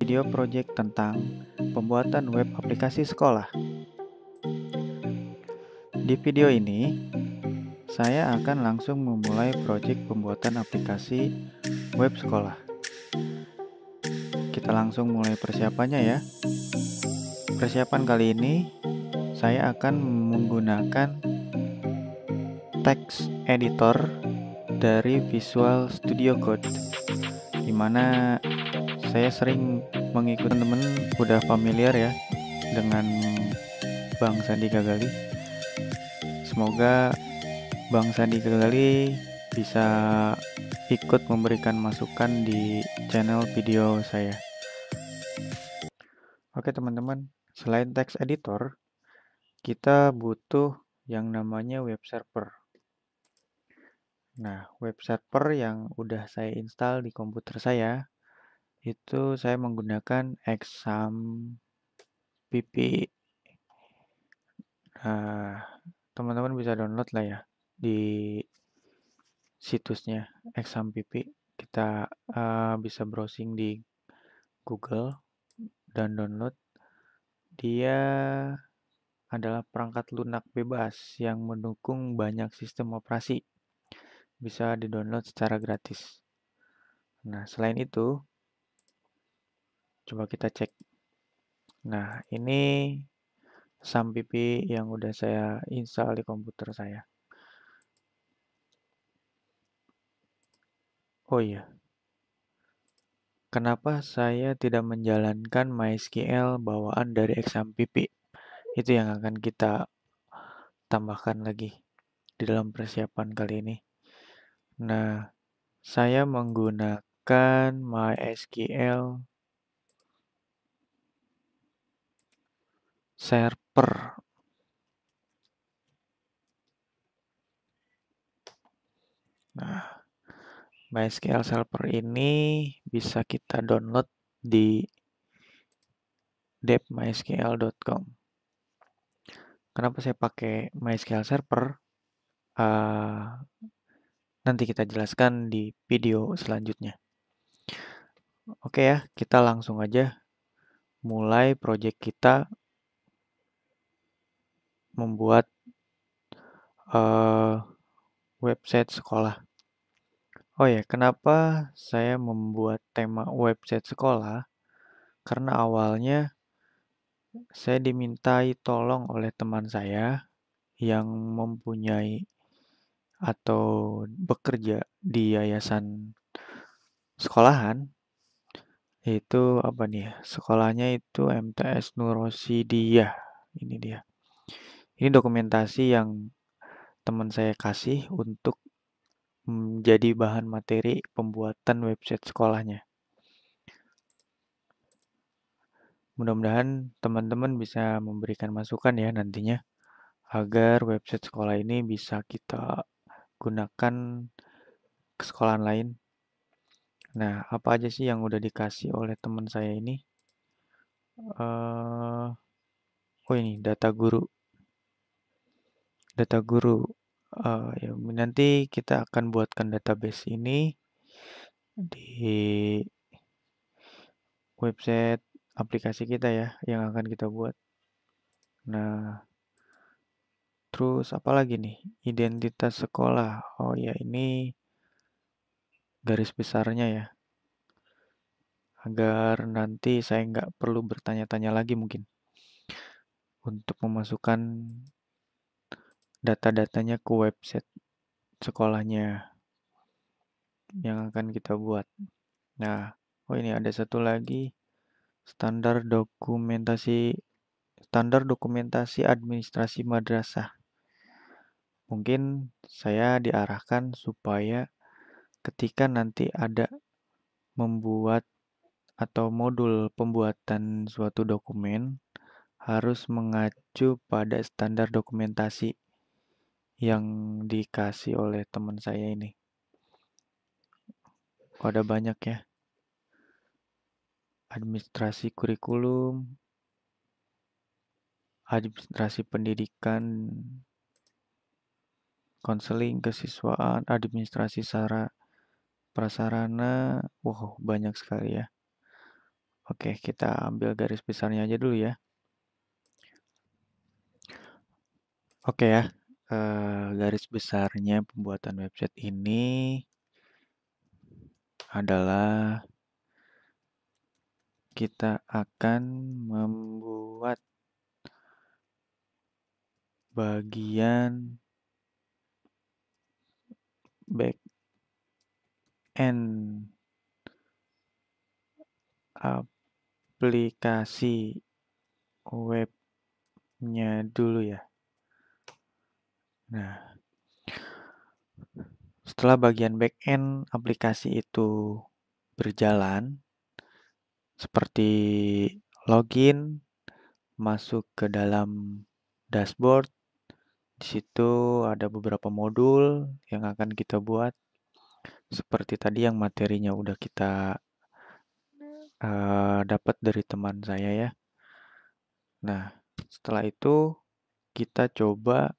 video project tentang pembuatan web aplikasi sekolah. Di video ini, saya akan langsung memulai project pembuatan aplikasi web sekolah. Kita langsung mulai persiapannya ya. Persiapan kali ini, saya akan menggunakan text editor dari Visual Studio Code, di mana saya sering mengikuti teman-teman udah familiar ya dengan Bang Sandi Gagali. Semoga Bang Sandi Gagali bisa ikut memberikan masukan di channel video saya. Oke teman-teman, selain text editor, kita butuh yang namanya web server. Nah, web server yang udah saya install di komputer saya, itu saya menggunakan XAMPP. Nah, teman-teman bisa download lah ya di situsnya XAMPP. Kita bisa browsing di Google dan download. Dia adalah perangkat lunak bebas yang mendukung banyak sistem operasi. Bisa di-download secara gratis. Nah, selain itu, coba kita cek. Nah, ini XAMPP yang udah saya install di komputer saya. Oh iya, kenapa saya tidak menjalankan MySQL bawaan dari XAMPP? Itu yang akan kita tambahkan lagi di dalam persiapan kali ini. Nah, saya menggunakan MySQL Server. Nah, MySQL Server ini bisa kita download di depmysql.com. Kenapa saya pakai MySQL Server? Nanti kita jelaskan di video selanjutnya. Oke ya, kita langsung aja mulai project kita membuat website sekolah. Oh ya, kenapa saya membuat tema website sekolah? Karena awalnya saya dimintai tolong oleh teman saya yang mempunyai atau bekerja di yayasan sekolahan. Itu apa nih ya? Sekolahnya itu MTS Nurosidia. Ini dia. Ini dokumentasi yang teman saya kasih untuk menjadi bahan materi pembuatan website sekolahnya. Mudah-mudahan teman-teman bisa memberikan masukan ya nantinya agar website sekolah ini bisa kita gunakan ke sekolahan lain. Nah, apa aja sih yang udah dikasih oleh teman saya ini? Oh ini data guru. Data guru. Ya, nanti kita akan buatkan database ini di website aplikasi kita ya yang akan kita buat. Nah, terus apa lagi nih? Identitas sekolah. Oh ya, ini garis besarnya ya. Agar nanti saya nggak perlu bertanya-tanya lagi mungkin untuk memasukkan data-datanya ke website sekolahnya yang akan kita buat. Nah, oh ini ada satu lagi standar dokumentasi administrasi madrasah. Mungkin saya diarahkan supaya ketika nanti ada membuat atau modul pembuatan suatu dokumen harus mengacu pada standar dokumentasi yang dikasih oleh teman saya ini. Ada banyak ya. Administrasi kurikulum, administrasi pendidikan, konseling kesiswaan, administrasi prasarana, wow banyak sekali ya. Oke, kita ambil garis besarnya aja dulu ya. Oke ya, garis besarnya pembuatan website ini adalah kita akan membuat bagian back end aplikasi webnya dulu ya. Nah, setelah bagian back end aplikasi itu berjalan, seperti login, masuk ke dalam dashboard, di situ ada beberapa modul yang akan kita buat, seperti tadi yang materinya udah kita dapat dari teman saya ya. Nah, setelah itu kita coba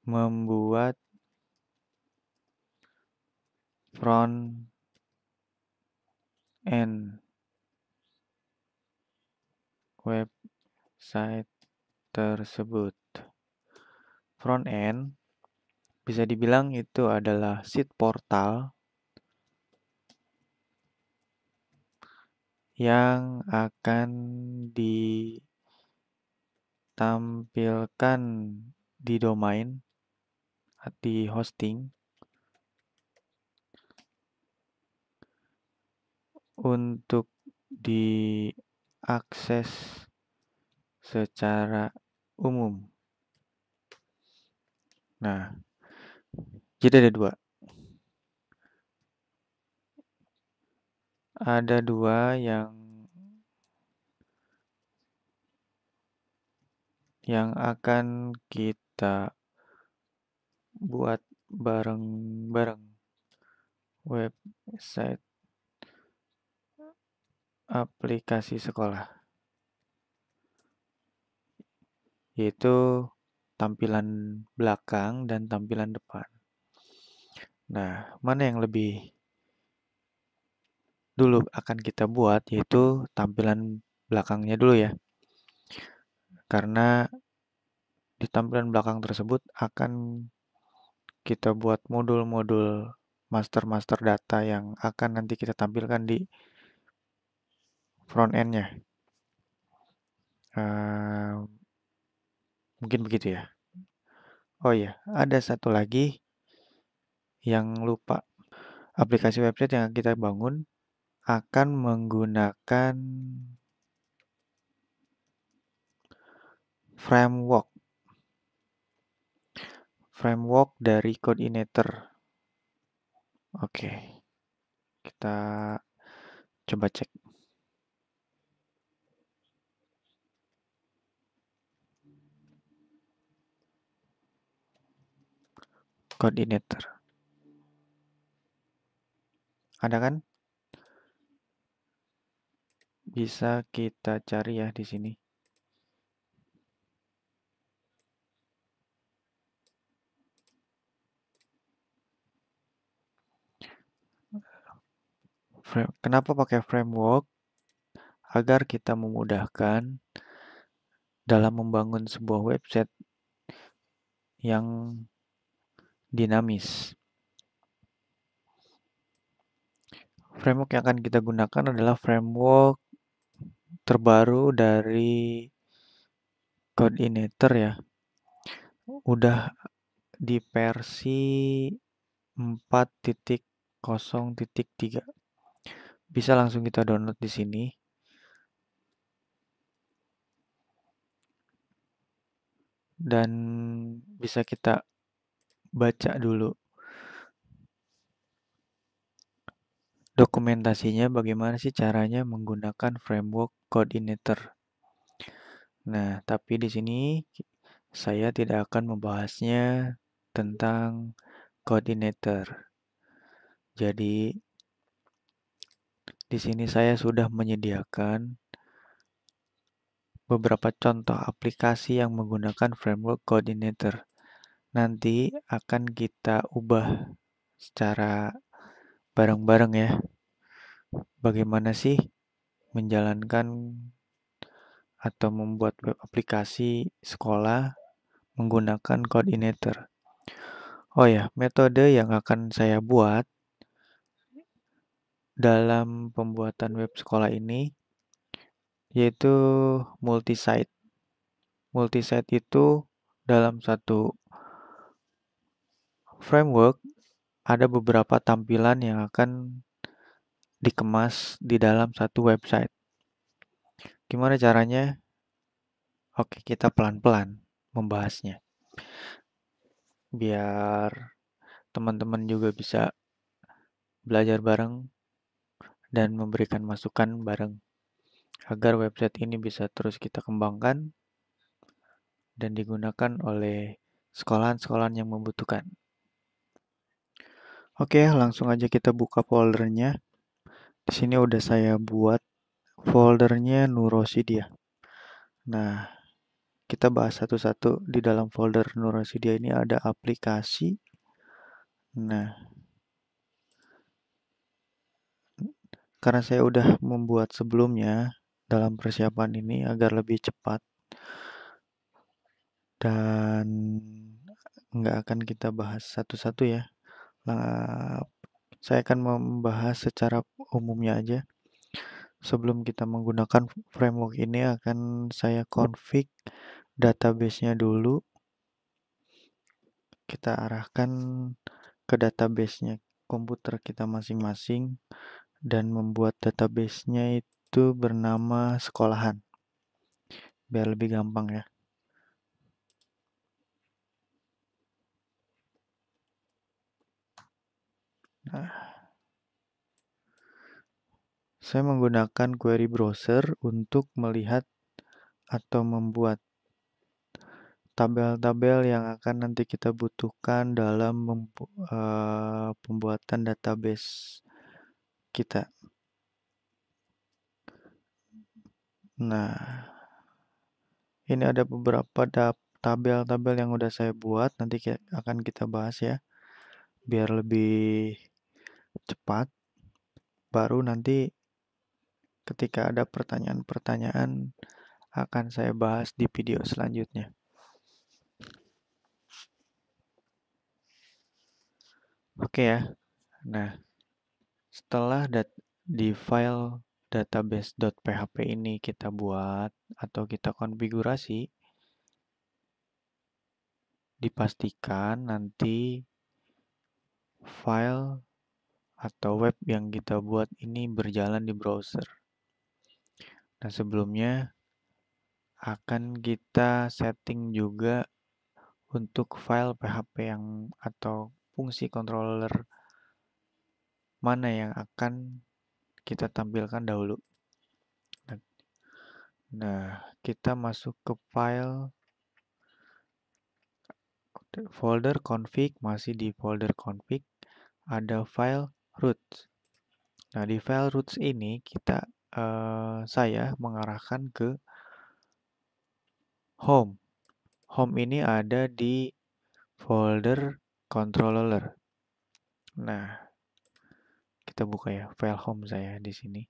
membuat front end website tersebut. Front end bisa dibilang itu adalah sheet portal yang akan ditampilkan di domain, di hosting untuk diakses secara umum. Nah, jadi ada dua. Ada dua yang akan kita buat bareng-bareng. Website aplikasi sekolah, yaitu tampilan belakang dan tampilan depan. Nah, mana yang lebih dulu akan kita buat, yaitu tampilan belakangnya dulu ya. Karena di tampilan belakang tersebut akan kita buat modul-modul master-master data yang akan nanti kita tampilkan di front end-nya. Mungkin begitu ya. Oh iya, ada satu lagi yang lupa. Aplikasi website yang kita bangun akan menggunakan framework dari Codeinator. Oke, kita coba cek Codeinator. Ada kan? Bisa kita cari ya di sini. Kenapa pakai framework? Agar kita memudahkan dalam membangun sebuah website yang dinamis. Framework yang akan kita gunakan adalah framework terbaru dari Codeinator ya. Udah di versi 4.0.3. Bisa langsung kita download di sini. Dan bisa kita baca dulu dokumentasinya bagaimana sih caranya menggunakan framework Codeinator. Nah, tapi di sini saya tidak akan membahasnya tentang Codeinator. Jadi di sini saya sudah menyediakan beberapa contoh aplikasi yang menggunakan framework Codeinator. Nanti akan kita ubah secara bareng-bareng ya. Bagaimana sih menjalankan atau membuat web aplikasi sekolah menggunakan Coordinator. Oh ya, metode yang akan saya buat dalam pembuatan web sekolah ini yaitu multi-site. Multi-site itu dalam satu framework ada beberapa tampilan yang akan dikemas di dalam satu website. Gimana caranya? Oke, kita pelan-pelan membahasnya. Biar teman-teman juga bisa belajar bareng dan memberikan masukan bareng agar website ini bisa terus kita kembangkan dan digunakan oleh sekolahan-sekolahan yang membutuhkan. Oke, langsung aja kita buka foldernya. Di sini udah saya buat foldernya Nurosidia. Nah, kita bahas satu-satu. Di dalam folder Nurosidia ini ada aplikasi. Nah, karena saya udah membuat sebelumnya dalam persiapan ini agar lebih cepat dan nggak akan kita bahas satu-satu ya. Nah, saya akan membahas secara umumnya aja. Sebelum kita menggunakan framework ini akan saya config database-nya dulu. Kita arahkan ke database-nya komputer kita masing-masing dan membuat database-nya itu bernama sekolahan. Biar lebih gampang ya. Nah, saya menggunakan query browser untuk melihat atau membuat tabel-tabel yang akan nanti kita butuhkan dalam pembuatan database kita. Nah, ini ada beberapa tabel-tabel yang udah saya buat, nanti akan kita bahas ya, biar lebih cepat. Baru nanti ketika ada pertanyaan-pertanyaan akan saya bahas di video selanjutnya. Oke ya. Nah, setelah di file database.php ini kita buat atau kita konfigurasi, dipastikan nanti file atau web yang kita buat ini berjalan di browser. Nah, sebelumnya akan kita setting juga untuk file PHP yang atau fungsi controller mana yang akan kita tampilkan dahulu. Nah, kita masuk ke file folder config, masih di folder config, ada file roots. Nah, di file roots ini saya mengarahkan ke home. Home ini ada di folder controller. Nah, kita buka ya file home saya di sini.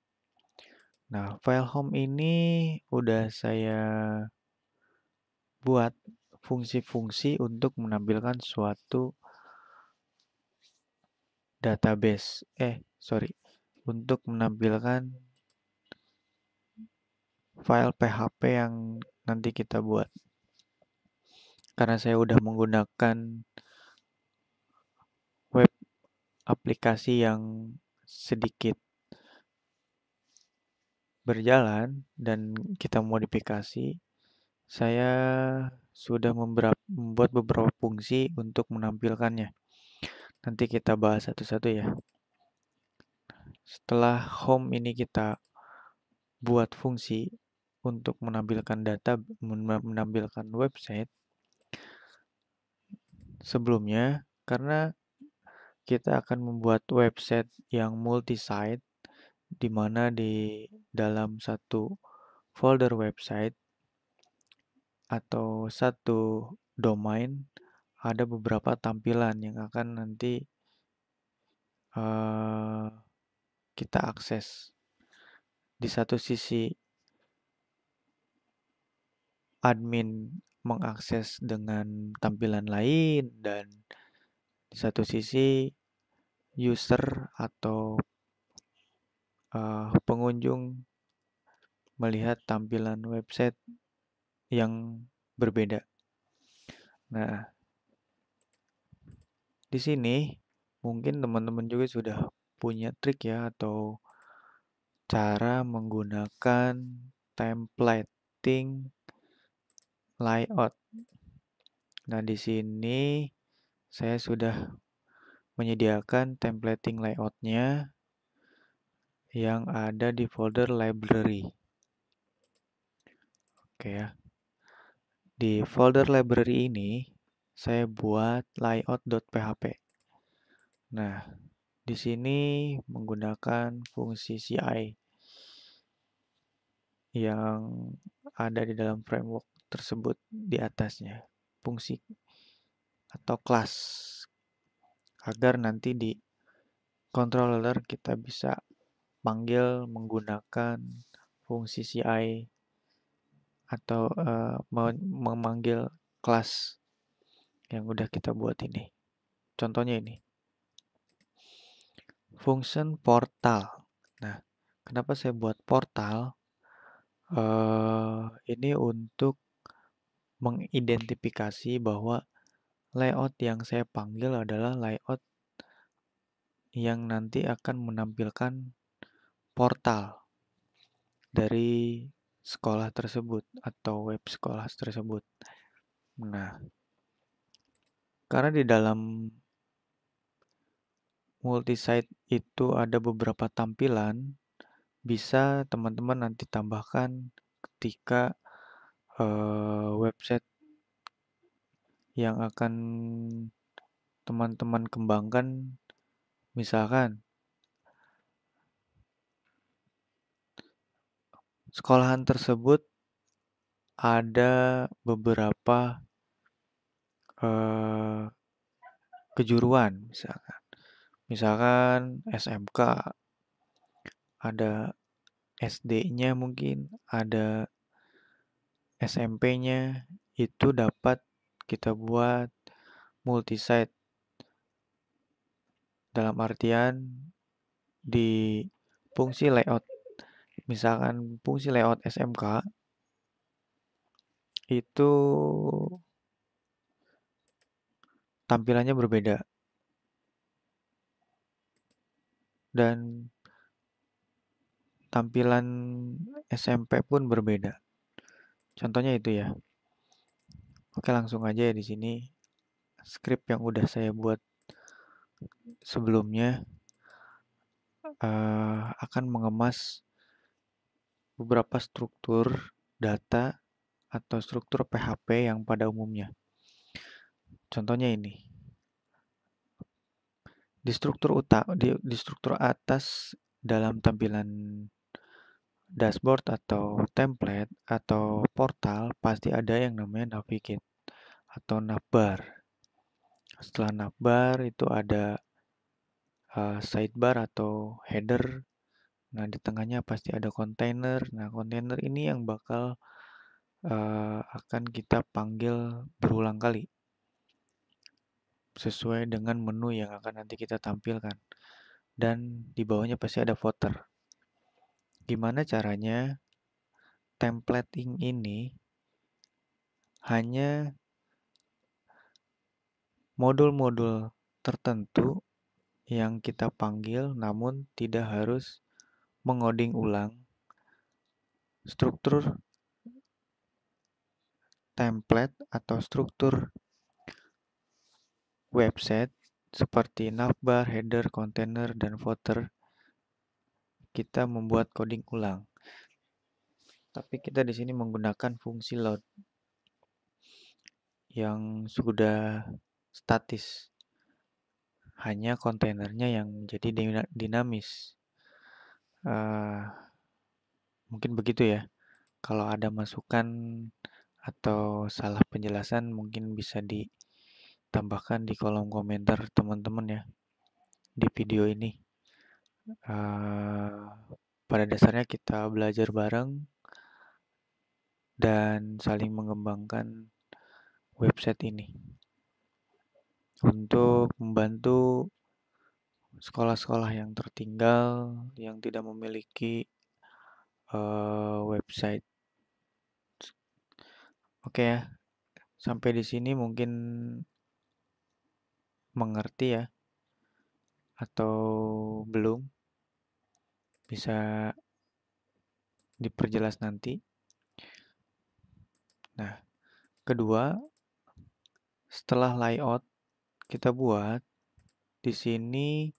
Nah, file home ini udah saya buat fungsi-fungsi untuk menampilkan suatu database. Untuk menampilkan file PHP yang nanti kita buat. Karena saya udah menggunakan web aplikasi yang sedikit berjalan dan kita modifikasi, saya sudah membuat beberapa fungsi untuk menampilkannya. Nanti kita bahas satu-satu ya. Setelah home ini kita buat fungsi untuk menampilkan data, menampilkan website. Sebelumnya, karena kita akan membuat website yang multi-site, di mana di dalam satu folder website atau satu domain ada beberapa tampilan yang akan nanti kita akses. di satu sisi admin mengakses dengan tampilan lain dan di satu sisi user atau pengunjung melihat tampilan website yang berbeda. Nah, di sini mungkin teman-teman juga sudah punya trik ya atau cara menggunakan templating layout. Nah, di sini saya sudah menyediakan templating layoutnya yang ada di folder library. Oke ya. Di folder library ini saya buat layout.php. Nah, di sini menggunakan fungsi CI yang ada di dalam framework tersebut di atasnya. Fungsi atau kelas agar nanti di controller kita bisa panggil menggunakan fungsi CI atau memanggil kelas yang udah kita buat ini. Contohnya ini. Function portal. Nah, kenapa saya buat portal? Ini untuk mengidentifikasi bahwa layout yang saya panggil adalah layout yang nanti akan menampilkan portal dari sekolah tersebut atau web sekolah tersebut. Nah, karena di dalam multisite itu ada beberapa tampilan, bisa teman-teman nanti tambahkan ketika website yang akan teman-teman kembangkan, misalkan sekolahan tersebut ada beberapa eh, kejuruan, misalkan SMK, ada SD-nya mungkin, ada SMP-nya, itu dapat kita buat multisite. Dalam artian di fungsi layout. Misalkan fungsi layout SMK itu tampilannya berbeda dan tampilan SMP pun berbeda. Contohnya itu ya. Oke, langsung aja ya di sini script yang udah saya buat sebelumnya akan mengemas beberapa struktur data atau struktur PHP yang pada umumnya. Contohnya ini. Di struktur atas dalam tampilan dashboard atau template atau portal pasti ada yang namanya navigate atau navbar. Setelah navbar itu ada sidebar atau header. Nah, di tengahnya pasti ada container. Nah, container ini yang bakal akan kita panggil berulang kali sesuai dengan menu yang akan nanti kita tampilkan. Dan di bawahnya pasti ada footer. Gimana caranya templating ini hanya modul-modul tertentu yang kita panggil namun tidak harus mengoding ulang struktur template atau struktur website seperti navbar, header, container, dan footer kita membuat coding ulang. Tapi kita di sini menggunakan fungsi load yang sudah statis. Hanya kontainernya yang jadi dinamis. Mungkin begitu ya. Kalau ada masukan atau salah penjelasan mungkin bisa ditambahkan di kolom komentar teman-teman ya di video ini. pada dasarnya kita belajar bareng dan saling mengembangkan website ini untuk membantu sekolah-sekolah yang tertinggal, yang tidak memiliki website. Oke ya, sampai di sini mungkin mengerti ya, atau belum? Bisa diperjelas nanti. Nah, kedua, setelah layout kita buat, di sini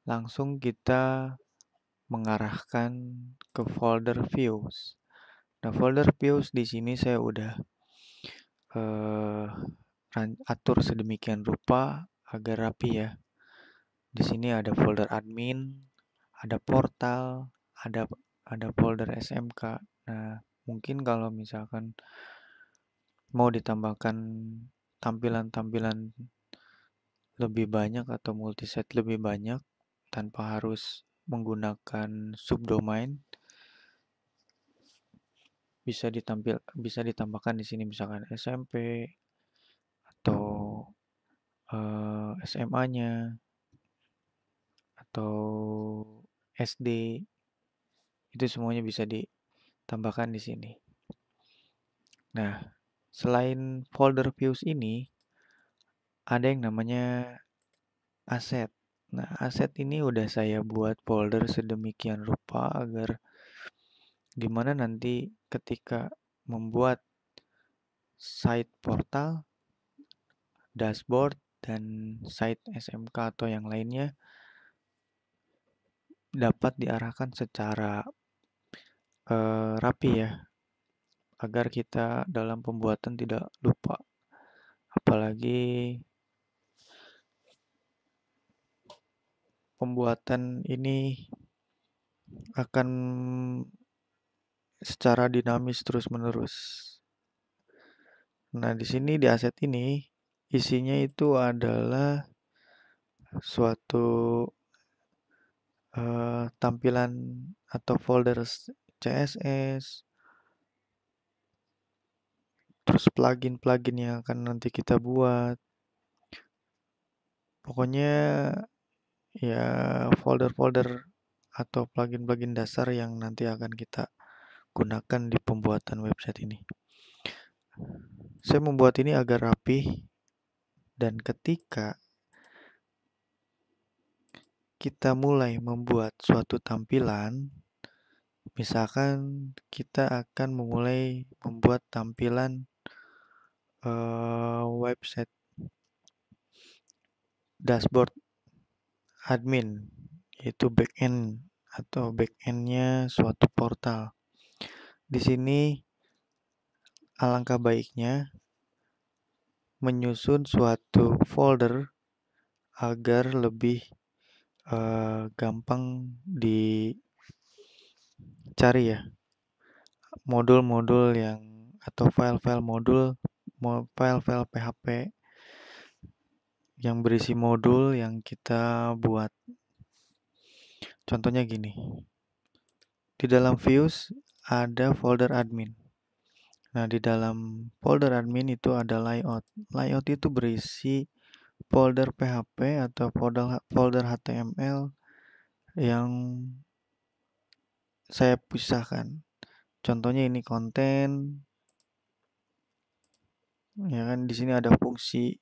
langsung kita mengarahkan ke folder views. Nah, folder views di sini saya udah atur sedemikian rupa agar rapi ya. Di sini ada folder admin, ada portal, ada folder SMK. Nah, mungkin kalau misalkan mau ditambahkan tampilan-tampilan lebih banyak atau multiset lebih banyak tanpa harus menggunakan subdomain, bisa ditambahkan di sini misalkan SMP atau SMA-nya atau SD, itu semuanya bisa ditambahkan di sini. Nah, selain folder views ini, ada yang namanya aset. Nah, aset ini udah saya buat folder sedemikian rupa agar dimana nanti ketika membuat site portal, dashboard, dan site SMK atau yang lainnya dapat diarahkan secara rapi ya, agar kita dalam pembuatan tidak lupa. Apalagi pembuatan ini akan secara dinamis terus-menerus. Nah, di sini di aset ini isinya itu adalah suatu tampilan atau folder CSS, terus plugin-plugin yang akan nanti kita buat. Pokoknya ya folder-folder atau plugin-plugin dasar yang nanti akan kita gunakan di pembuatan website ini. Saya membuat ini agar rapi dan ketika kita mulai membuat suatu tampilan, misalkan kita akan memulai membuat tampilan website dashboard admin, yaitu backend atau backendnya suatu portal. Di sini alangkah baiknya menyusun suatu folder agar lebih gampang dicari ya, modul-modul yang atau file-file file-file PHP yang berisi modul yang kita buat. Contohnya gini, di dalam views ada folder admin. Nah, di dalam folder admin itu ada layout. Layout itu berisi folder PHP atau folder HTML yang saya pisahkan. Contohnya ini konten, ya kan di sini ada fungsi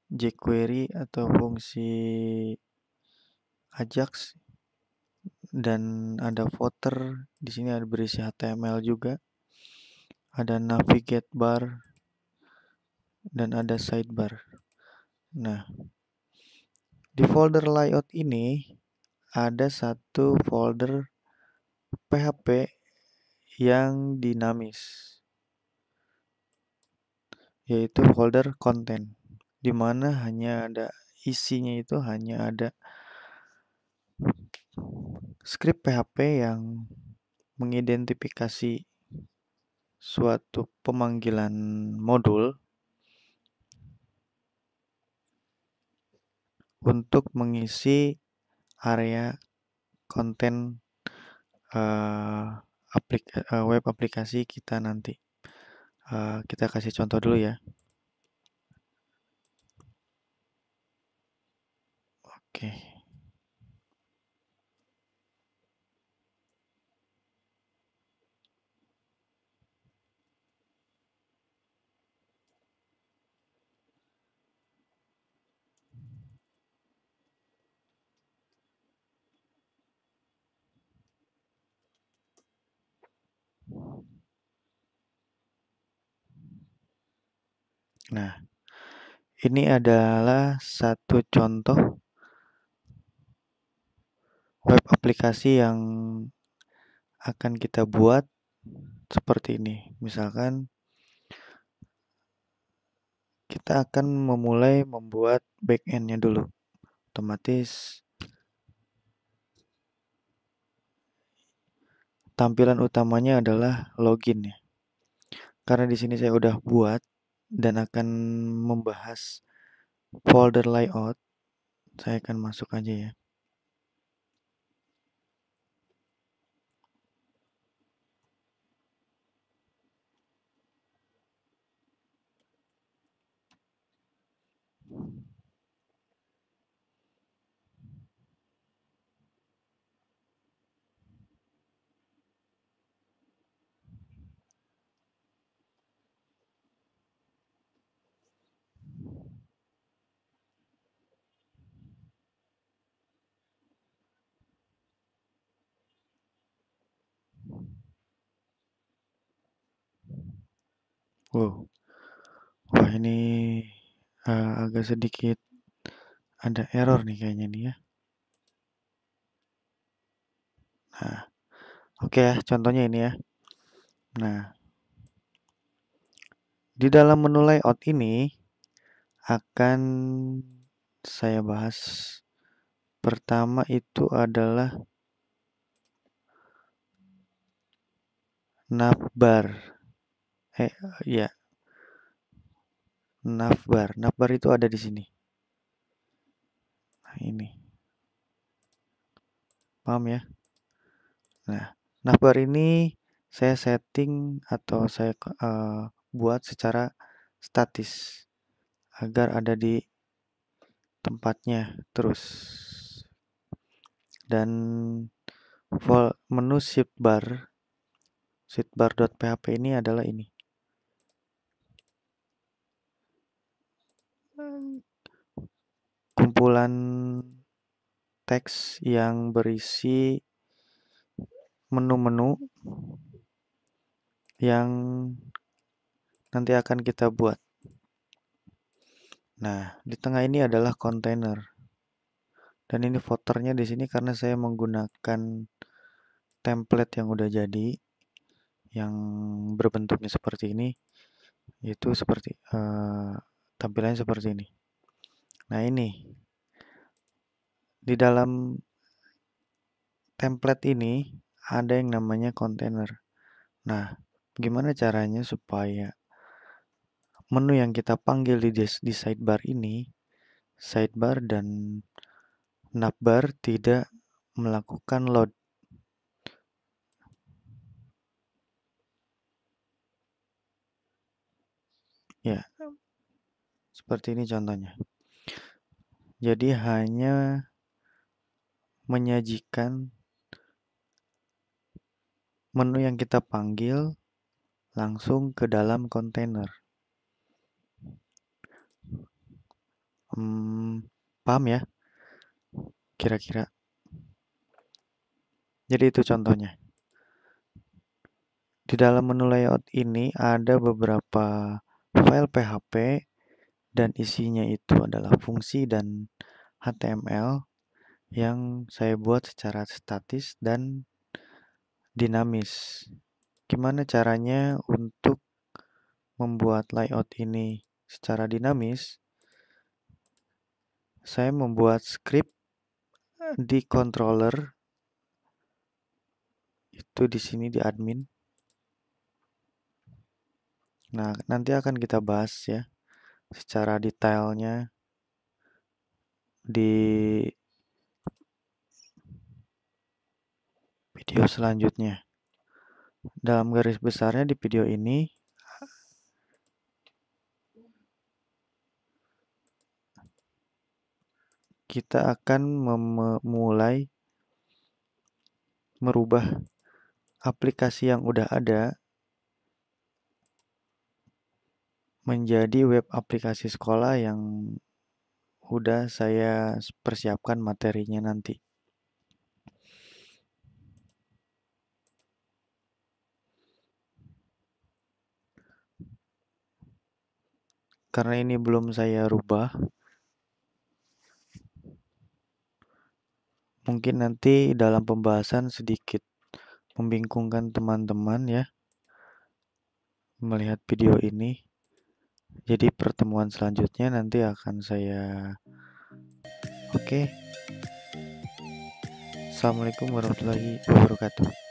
jQuery atau fungsi Ajax dan ada footer. Di sini ada berisi HTML juga. Ada navigate bar dan ada sidebar. Nah, di folder layout ini ada satu folder PHP yang dinamis, yaitu folder konten, di mana isinya itu hanya ada script PHP yang mengidentifikasi suatu pemanggilan modul untuk mengisi area konten eh, web aplikasi kita nanti. Kita kasih contoh dulu ya. Oke. Nah, ini adalah satu contoh web aplikasi yang akan kita buat seperti ini. Misalkan kita akan memulai membuat backend-nya dulu. Otomatis tampilan utamanya adalah login ya. Karena di sini saya udah buat dan akan membahas folder layout, saya akan masuk aja ya. Wow, wah ini agak sedikit ada error nih kayaknya nih ya. Nah, oke ya, contohnya ini ya. Nah, di dalam menu layout ini akan saya bahas. Pertama itu adalah navbar. Ya, navbar. Navbar itu ada di sini. Nah, ini. Paham ya? Nah, navbar ini saya setting atau saya buat secara statis agar ada di tempatnya terus. Dan menu sidebar.php ini adalah ini. Kumpulan teks yang berisi menu-menu yang nanti akan kita buat. Nah, di tengah ini adalah kontainer. Dan ini footernya di sini karena saya menggunakan template yang udah jadi, yang berbentuknya seperti ini, itu seperti tampilannya seperti ini. Nah ini di dalam template ini ada yang namanya kontainer. Nah, gimana caranya supaya menu yang kita panggil di sidebar ini, sidebar dan navbar tidak melakukan load. Ya, seperti ini contohnya. Jadi hanya menyajikan menu yang kita panggil langsung ke dalam kontainer. Paham ya? Kira-kira. Jadi itu contohnya. Di dalam menu layout ini ada beberapa file PHP dan isinya itu adalah fungsi dan HTML yang saya buat secara statis dan dinamis. Gimana caranya untuk membuat layout ini secara dinamis? Saya membuat script di controller itu di sini di admin. Nah, nanti akan kita bahas ya secara detailnya di video selanjutnya. Dalam garis besarnya di video ini, kita akan memulai merubah aplikasi yang udah ada menjadi web aplikasi sekolah yang udah saya persiapkan materinya nanti. Karena ini belum saya rubah, mungkin nanti dalam pembahasan sedikit membingungkan teman-teman ya melihat video ini. Jadi pertemuan selanjutnya nanti akan saya Oke. Assalamualaikum warahmatullahi wabarakatuh.